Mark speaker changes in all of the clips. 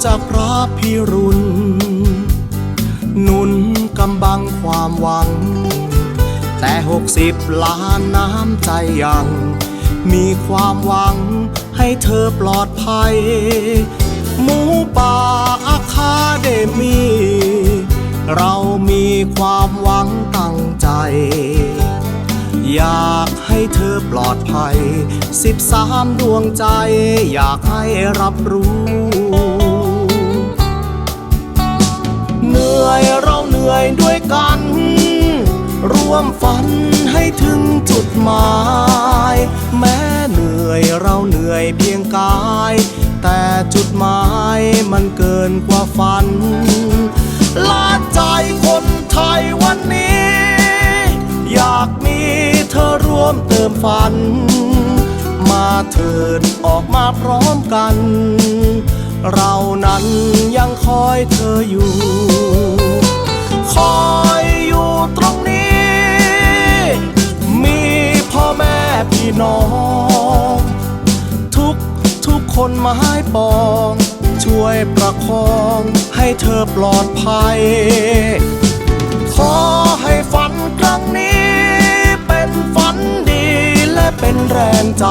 Speaker 1: จากพระพิรุณหนุนกำบังความหวังแต่60 ล้านน้ำใจยังมีความหวังให้เธอปลอดภัยหมูป่าอาคาเดมีเรามีความหวังตั้งใจอยากให้เธอปลอดภัย13 ดวงใจอยากให้รับรู้เหนื่อยเราเหนื่อยด้วยกันร่วมฝันให้ถึงจุดหมายแม้เหนื่อยเราเหนื่อยเพียงกายแต่จุดหมายมันเกินกว่าฝันลาใจคนไทยวันนี้อยากมีเธอร่วมเติมฝันมาเถิดออกมาพร้อมกันเรานั้นยังคอยเธออยู่คอยอยู่ตรงนี้มีพ่อแม่พี่น้องทุกคนมาให้ปองช่วยประคองให้เธอปลอดภัยขอให้ฝันครั้งนี้เป็นฝันดีและเป็นแรงใจ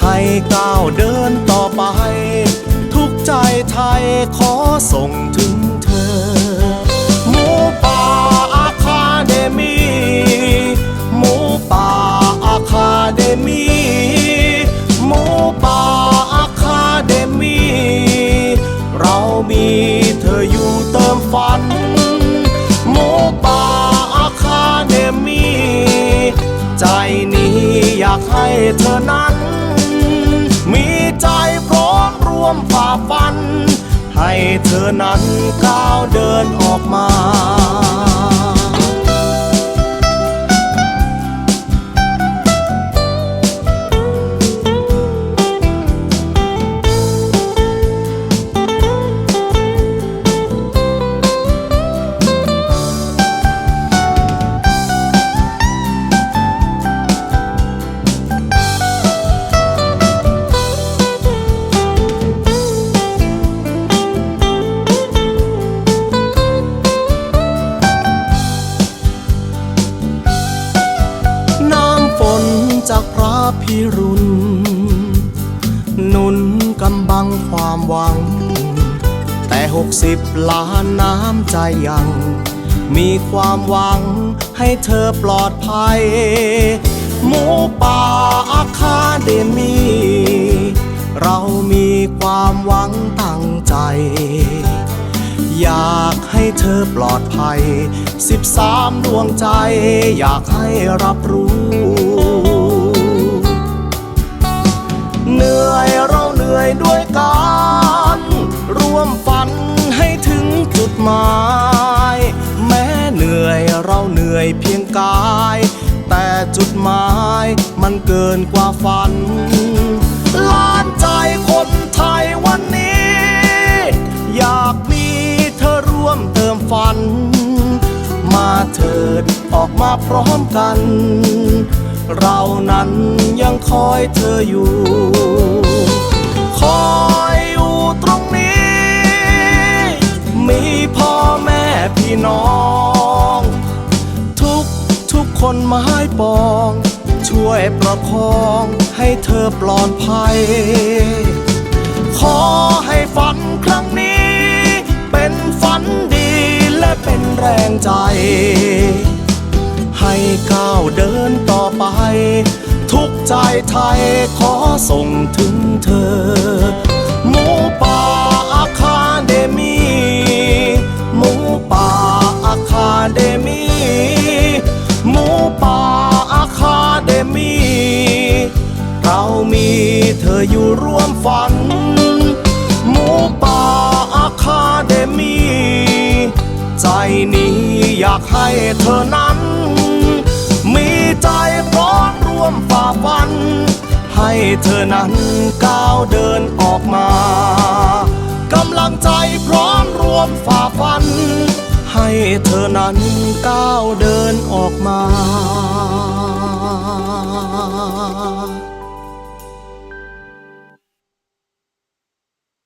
Speaker 1: ให้ก้าวเดินต่อไปทุกใจไทยขอส่งถึงเธอหมูป่าอาคาเดมีหมูป่าอาคาเดมีหมูป่าอาคาเดมีเรามีเธออยู่เติมฝันหมูป่าอาคาเดมีใจนี้อยากให้เธอนั้นมีใจพร้อมร่วมฝ่าฟันให้เธอนั้นก้าวเดินออกมาจากพระพิรุณหนุนกำบังความหวังแต่60 ล้านน้ำใจยังมีความหวังให้เธอปลอดภัยหมูป่าอาคาเดมีเรามีความหวังตั้งใจอยากให้เธอปลอดภัย13 ดวงใจอยากให้รับรู้เหนื่อยเราเหนื่อยด้วยกันร่วมฝันให้ถึงจุดหมายแม้เหนื่อยเราเหนื่อยเพียงกายแต่จุดหมายมันเกินกว่าฝันล้านใจคนไทยวันนี้อยากมีเธอร่วมเติมฝันมาเถิดออกมาพร้อมกันเรานั้นยังคอยเธออยู่คอยอยู่ตรงนี้มีพ่อแม่พี่น้องทุกคนมาให้ปองช่วยประคองให้เธอปลอดภัยขอให้ฝันครั้งนี้เป็นฝันดีและเป็นแรงใจให้ก้าวเดินต่อไปทุกใจไทยขอส่งถึงเธอหมูป่าอาคาเดมีหมูป่าอาคาเดมีหมูป่าอาคาเดมีเรามีเธออยู่ร่วมฝันหมูป่าอาคาเดมีใจนี้อยากให้เธอนั้นมีใจพร้อมร่วมฝ่าฟันให้เธอนั้นก้าวเดินออกมากำลังใจพร้อมร่วมฝ่าฟันให้เธอนั้นก้าวเดินออกมา